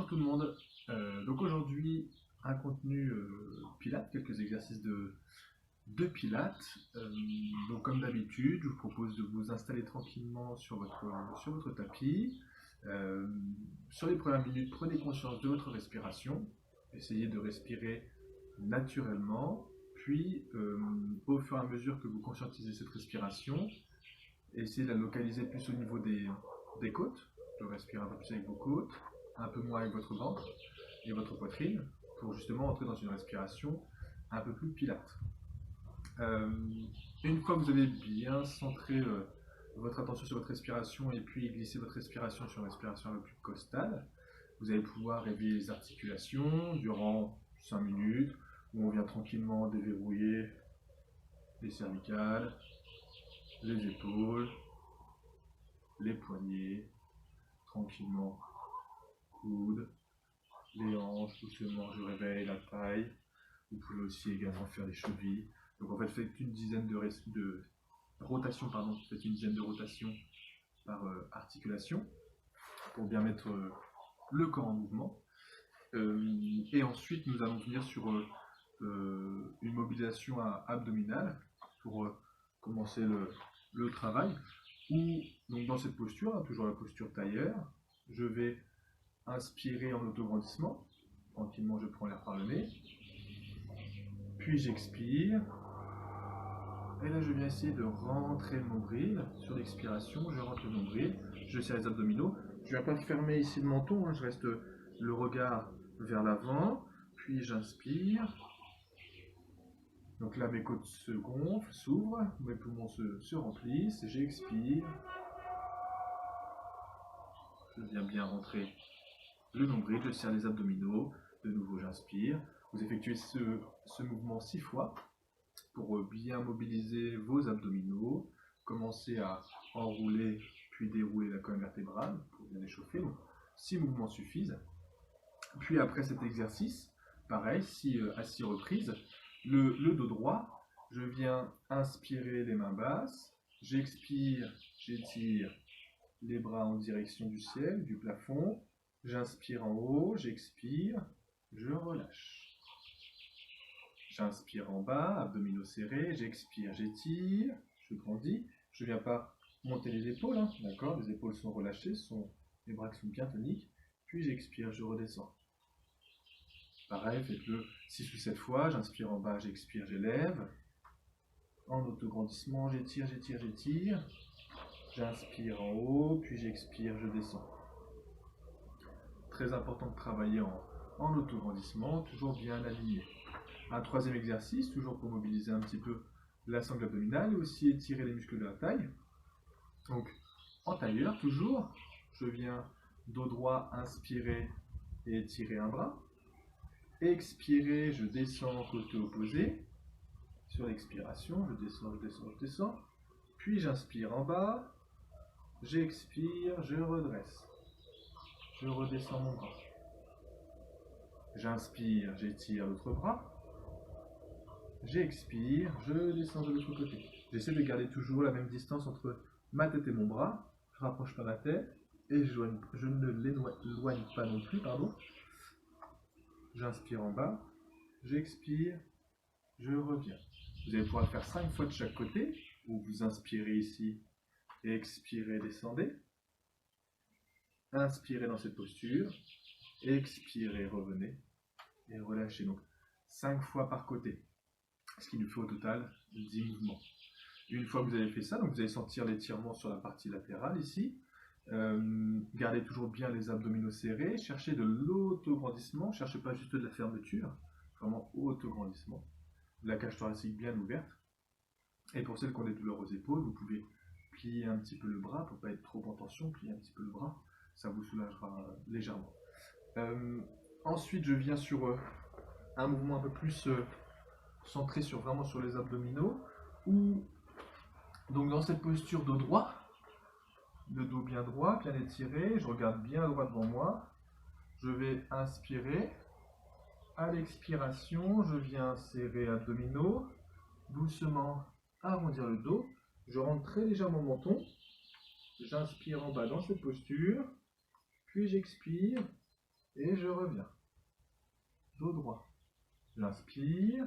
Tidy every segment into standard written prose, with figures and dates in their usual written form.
Bonjour tout le monde. Donc aujourd'hui, un contenu Pilates, quelques exercices de Pilates. Donc comme d'habitude, je vous propose de vous installer tranquillement sur votre tapis. Euh, sur les premières minutes, prenez conscience de votre respiration. Essayez de respirer naturellement. Puis, au fur et à mesure que vous conscientisez cette respiration, essayez de la localiser plus au niveau des côtes. De respirer un peu plus avec vos côtes, un peu moins avec votre ventre et votre poitrine, pour justement entrer dans une respiration un peu plus pilate. Euh, une fois que vous avez bien centré votre attention sur votre respiration et puis glissé votre respiration sur une respiration un peu plus costale, vous allez pouvoir réveiller les articulations durant 5 minutes, où on vient tranquillement déverrouiller les cervicales, les épaules, les poignets, tranquillement, coudes, les hanches, doucement je réveille la taille. Vous pouvez aussi également faire les chevilles. Donc en fait, faites une dizaine de rotations, faites une dizaine de rotations par articulation pour bien mettre le corps en mouvement. Et ensuite, nous allons venir sur une mobilisation abdominale pour commencer le travail. Ou donc dans cette posture, toujours la posture tailleur, je vais inspirer en autograndissement. Tranquillement, je prends l'air par le nez. Puis j'expire. Et là, je viens essayer de rentrer le nombril. Sur l'expiration, je rentre le nombril. Je serre les abdominaux. Je ne viens pas fermer ici le menton. Je reste le regard vers l'avant. Puis j'inspire. Donc là, mes côtes se gonflent, s'ouvrent. Mes poumons se remplissent. J'expire. Je viens bien rentrer le nombril. Je serre les abdominaux. De nouveau, j'inspire. Vous effectuez ce mouvement 6 fois pour bien mobiliser vos abdominaux. Commencez à enrouler puis dérouler la colonne vertébrale pour bien échauffer. Donc, 6 mouvements suffisent. Puis après cet exercice, pareil, à 6 reprises, le dos droit, je viens inspirer les mains basses, j'expire, j'étire les bras en direction du ciel, du plafond, j'inspire en haut, j'expire, je relâche. J'inspire en bas, abdominaux serrés, j'expire, j'étire, je grandis. Je ne viens pas monter les épaules, d'accord? Les épaules sont relâchées, les bras sont bien toniques. Puis j'expire, je redescends. Pareil, faites-le 6 ou 7 fois. J'inspire en bas, j'expire, j'élève. En autograndissement, j'étire, j'étire, j'étire. J'inspire en haut, puis j'expire, je descends. Très important de travailler en autograndissement, toujours bien aligné. Un troisième exercice, toujours pour mobiliser un petit peu la sangle abdominale et aussi étirer les muscles de la taille. Donc, en tailleur, toujours, je viens dos droit, inspirer et étirer un bras. Expirer, je descends côté opposé. Sur l'expiration, je descends, je descends, je descends. Puis j'inspire en bas. J'expire, je redresse. Je redescends mon bras. J'inspire, j'étire l'autre bras. J'expire, je descends de l'autre côté. J'essaie de garder toujours la même distance entre ma tête et mon bras. Je ne rapproche pas ma tête et je ne l'éloigne pas non plus. J'inspire en bas, j'expire, je reviens. Vous allez pouvoir le faire 5 fois de chaque côté, où vous inspirez ici et expirez, descendez. Inspirez dans cette posture, expirez, revenez et relâchez. Donc 5 fois par côté. Ce qui nous fait au total 10 mouvements. Une fois que vous avez fait ça, donc vous allez sentir l'étirement sur la partie latérale ici. Gardez toujours bien les abdominaux serrés. Cherchez de l'autograndissement. Cherchez pas juste de la fermeture. Vraiment autograndissement. La cage thoracique bien ouverte. Et pour celles qui ont des douleurs aux épaules, vous pouvez plier un petit peu le bras pour ne pas être trop en tension. Plier un petit peu le bras. Ça vous soulagera légèrement. Ensuite, je viens sur un mouvement un peu plus centré vraiment sur les abdominaux, ou donc dans cette posture dos droit, le dos bien droit, bien étiré, je regarde bien droit devant moi, je vais inspirer, à l'expiration, je viens serrer abdominaux, doucement arrondir le dos, je rentre très légèrement mon menton, j'inspire en bas dans cette posture, puis j'expire, et je reviens. Dos droit. J'inspire,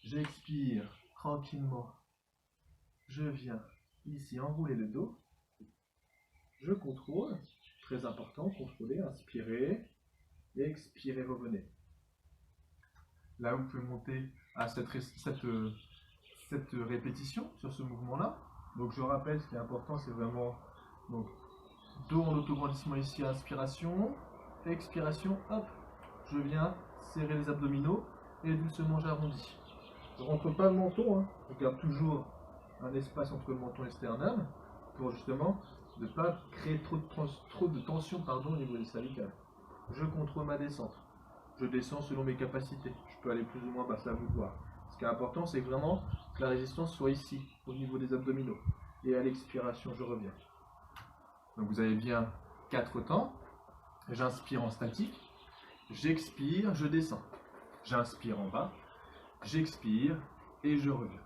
j'expire tranquillement. Je viens ici enrouler le dos. Je contrôle, très important, contrôler, inspirez, expirez, revenez. Là, vous pouvez monter à cette répétition sur ce mouvement-là. Donc, je rappelle, ce qui est important, c'est vraiment donc, dos en autograndissement ici, inspiration, expiration, hop, je viens serrer les abdominaux et doucement j'arrondis. Je ne rentre pas le menton, hein. Je garde toujours un espace entre le menton et le sternum pour justement ne pas créer trop de tension au niveau des cervicales. Je contrôle ma descente. Je descends selon mes capacités. Je peux aller plus ou moins bas, ça à vous de voir. Ce qui est important, c'est vraiment que la résistance soit ici, au niveau des abdominaux. Et à l'expiration, je reviens. Donc vous avez bien 4 temps. J'inspire en statique. J'expire, je descends. J'inspire en bas. J'expire et je reviens.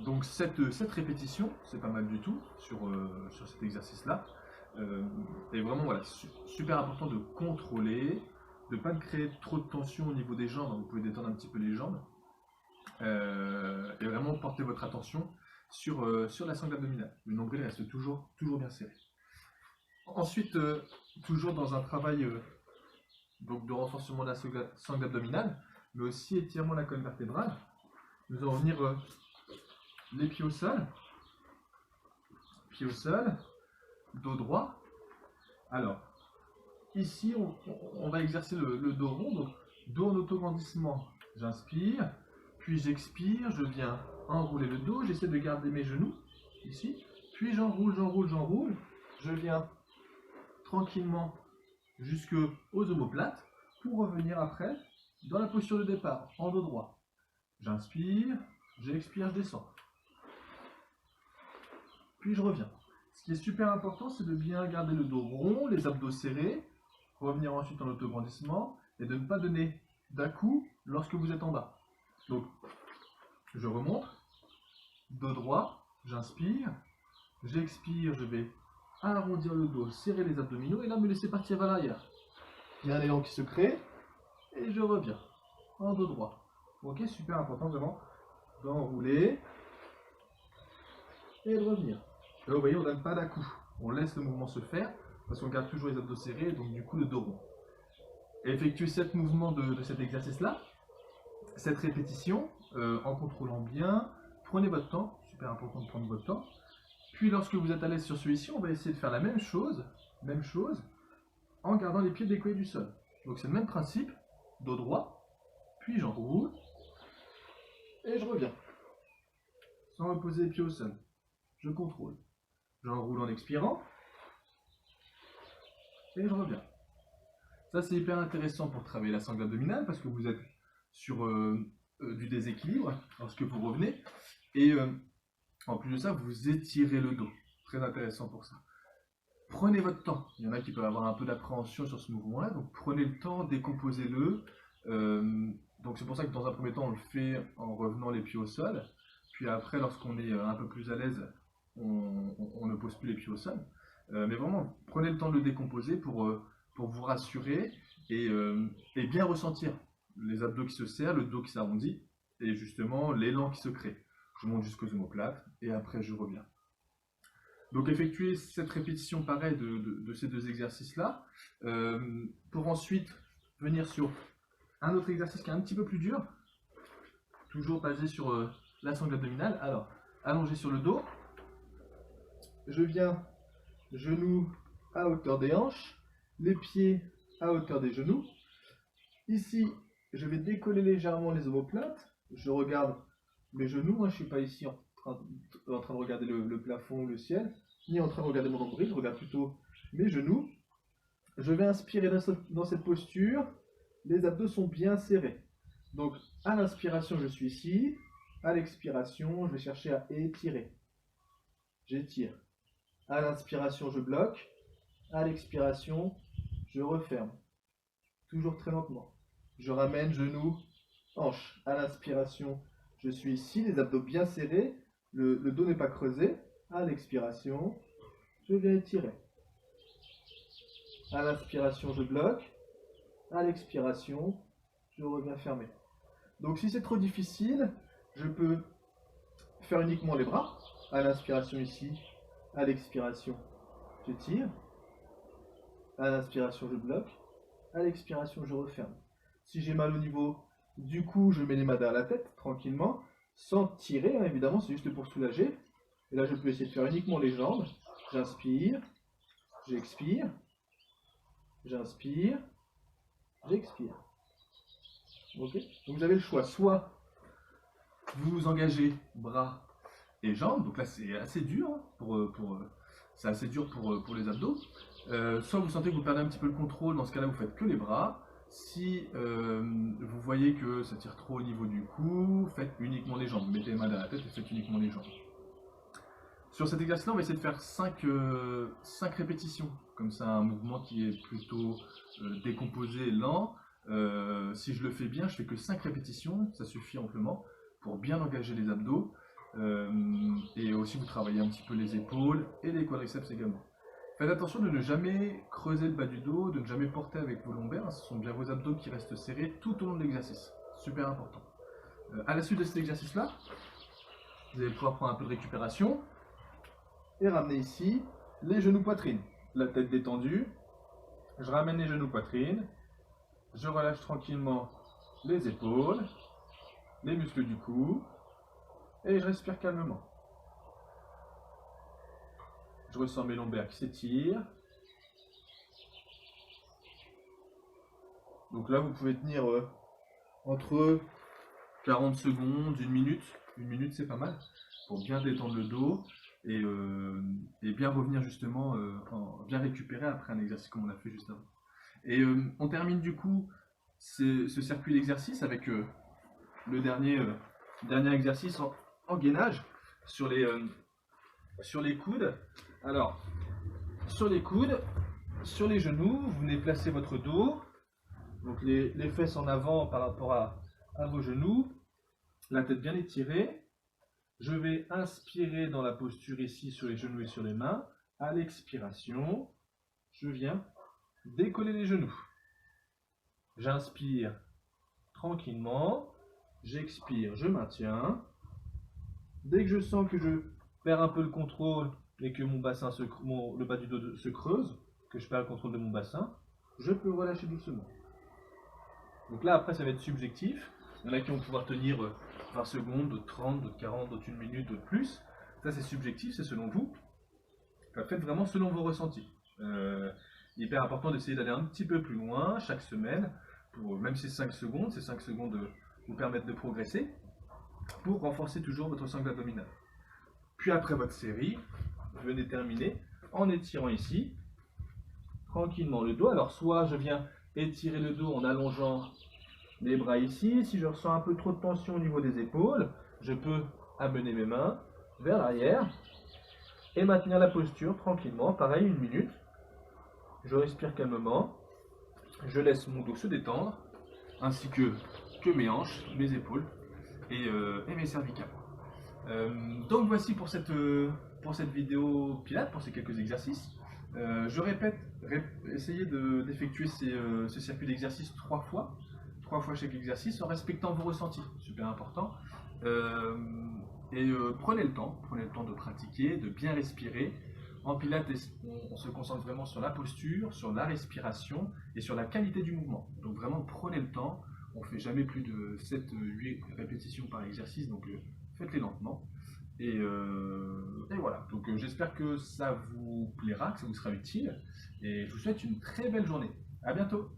Donc cette répétition, c'est pas mal du tout sur cet exercice-là. Et vraiment, voilà, super important de contrôler, de ne pas créer trop de tension au niveau des jambes. Vous pouvez détendre un petit peu les jambes. Et vraiment porter votre attention sur la sangle abdominale. Le nombril reste toujours bien serré. Ensuite, toujours dans un travail donc de renforcement de la sangle abdominale, mais aussi étirement de la colonne vertébrale, nous allons venir les pieds au sol, dos droit. Alors, ici, on va exercer le dos rond, donc dos en autograndissement. J'inspire, puis j'expire, je viens enrouler le dos, j'essaie de garder mes genoux, ici, puis j'enroule, je viens tranquillement jusqu'aux omoplates, pour revenir après dans la posture de départ, en dos droit. J'inspire, j'expire, je descends. Puis je reviens. Ce qui est super important, c'est de bien garder le dos rond, les abdos serrés, revenir ensuite en autograndissement, et de ne pas donner d'à-coup lorsque vous êtes en bas. Donc, je remonte, dos droit, j'inspire, j'expire, je vais arrondir le dos, serrer les abdominaux, et là me laisser partir vers l'arrière. Il y a un élan qui se crée, et je reviens en dos droit. Ok, super important vraiment d'enrouler et de revenir. Là, vous voyez, on ne donne pas d'à-coup. On laisse le mouvement se faire parce qu'on garde toujours les abdos serrés, donc du coup le dos rond. Et effectuez 7 mouvements de cet exercice-là, cette répétition, en contrôlant bien. Prenez votre temps, super important de prendre votre temps. Puis lorsque vous êtes à l'aise sur celui-ci, on va essayer de faire la même chose, en gardant les pieds décollés du sol. Donc c'est le même principe, dos droit, puis j'enroule, et je reviens. Sans reposer les pieds au sol. Je contrôle. J'enroule en expirant. Et je reviens. Ça, c'est hyper intéressant pour travailler la sangle abdominale parce que vous êtes sur du déséquilibre lorsque vous revenez. Et en plus de ça, vous étirez le dos. Très intéressant pour ça. Prenez votre temps. Il y en a qui peuvent avoir un peu d'appréhension sur ce mouvement-là. Donc prenez le temps, décomposez-le. Donc c'est pour ça que dans un premier temps, on le fait en revenant les pieds au sol. Puis après, lorsqu'on est un peu plus à l'aise, on ne pose plus les pieds au sol. Mais vraiment, prenez le temps de le décomposer pour vous rassurer et bien ressentir les abdos qui se serrent, le dos qui s'arrondit et justement l'élan qui se crée. Je monte jusqu'aux omoplates et après je reviens. Donc effectuez cette répétition pareille de ces deux exercices-là pour ensuite venir sur un autre exercice qui est un petit peu plus dur, toujours basé sur la sangle abdominale. Alors, allongé sur le dos, je viens genoux à hauteur des hanches, les pieds à hauteur des genoux. Ici, je vais décoller légèrement les omoplates. Je regarde mes genoux. Je ne suis pas ici en train de regarder le plafond ou le ciel, ni en train de regarder mon nombril. Je regarde plutôt mes genoux. Je vais inspirer dans cette posture. Les abdos sont bien serrés. Donc, à l'inspiration, je suis ici. À l'expiration, je vais chercher à étirer. J'étire. À l'inspiration, je bloque. À l'expiration, je referme. Toujours très lentement. Je ramène genoux, hanches. À l'inspiration, je suis ici, les abdos bien serrés. Le dos n'est pas creusé. À l'expiration, je viens étirer. À l'inspiration, je bloque. À l'expiration, je reviens fermer. Donc si c'est trop difficile, je peux faire uniquement les bras. À l'inspiration ici, à l'expiration, je tire. À l'inspiration, je bloque. À l'expiration, je referme. Si j'ai mal au niveau du cou, je mets les mains derrière la tête, tranquillement, sans tirer, hein, évidemment, c'est juste pour soulager. Et là, je peux essayer de faire uniquement les jambes. J'inspire, j'expire, j'inspire, j'expire. Ok. Donc vous avez le choix, soit vous vous engagez bras et jambes, donc là c'est assez dur, hein, c'est assez dur pour les abdos. Soit vous sentez que vous perdez un petit peu le contrôle, dans ce cas-là vous faites que les bras. Si vous voyez que ça tire trop au niveau du cou, faites uniquement les jambes. Mettez les mains derrière la tête et faites uniquement les jambes. Sur cet exercice-là, on va essayer de faire 5 répétitions. Comme ça, un mouvement qui est plutôt décomposé, lent. Si je le fais bien, je fais que 5 répétitions, ça suffit amplement pour bien engager les abdos. Et aussi vous travaillez un petit peu les épaules et les quadriceps également. Faites attention de ne jamais creuser le bas du dos, de ne jamais porter avec vos lombaires, ce sont bien vos abdos qui restent serrés tout au long de l'exercice. Super important. À la suite de cet exercice-là, vous allez pouvoir prendre un peu de récupération et ramener ici les genoux poitrine. La tête détendue, je ramène les genoux poitrine, je relâche tranquillement les épaules, les muscles du cou et je respire calmement. Je ressens mes lombaires qui s'étirent. Donc là, vous pouvez tenir entre 40 secondes, 1 minute. 1 minute, c'est pas mal pour bien détendre le dos et bien revenir justement, bien récupérer après un exercice comme on a fait juste avant. Et on termine du coup ce circuit d'exercice avec le dernier exercice en gainage sur les coudes. Alors, sur les coudes, sur les genoux, vous venez placer votre dos, donc les fesses en avant par rapport à vos genoux, la tête bien étirée. Je vais inspirer dans la posture ici sur les genoux et sur les mains. À l'expiration, je viens décoller les genoux. J'inspire tranquillement, j'expire, je maintiens. Dès que je sens que je perds un peu le contrôle et que mon bassin le bas du dos se creuse, que je perds le contrôle de mon bassin, je peux relâcher doucement. Donc là, après, ça va être subjectif. Il y en a qui vont pouvoir tenir 20 secondes, d'autres 30, d'autres 40, d'autres 1 minute, d'autres plus. Ça, c'est subjectif, c'est selon vous. Faites vraiment selon vos ressentis. Hyper important d'essayer d'aller un petit peu plus loin chaque semaine, même si c'est 5 secondes, ces 5 secondes vous permettent de progresser, pour renforcer toujours votre sangle abdominale. Puis après votre série, vous venez terminer en étirant ici, tranquillement le dos. Alors soit je viens étirer le dos en allongeant les bras ici. Si je ressens un peu trop de tension au niveau des épaules, je peux amener mes mains vers l'arrière et maintenir la posture tranquillement, pareil 1 minute. Je respire calmement, je laisse mon dos se détendre, ainsi que mes hanches, mes épaules et mes cervicales. Donc voici pour cette vidéo Pilates, pour ces quelques exercices. Je répète, essayez d'effectuer ce circuit d'exercice 3 fois chaque exercice en respectant vos ressentis, super important. Prenez le temps de pratiquer, de bien respirer. En Pilates, on se concentre vraiment sur la posture, sur la respiration et sur la qualité du mouvement. Donc vraiment prenez le temps, on ne fait jamais plus de 7-8 répétitions par exercice, donc faites-les lentement. Et voilà, donc j'espère que ça vous plaira, que ça vous sera utile, et je vous souhaite une très belle journée. À bientôt.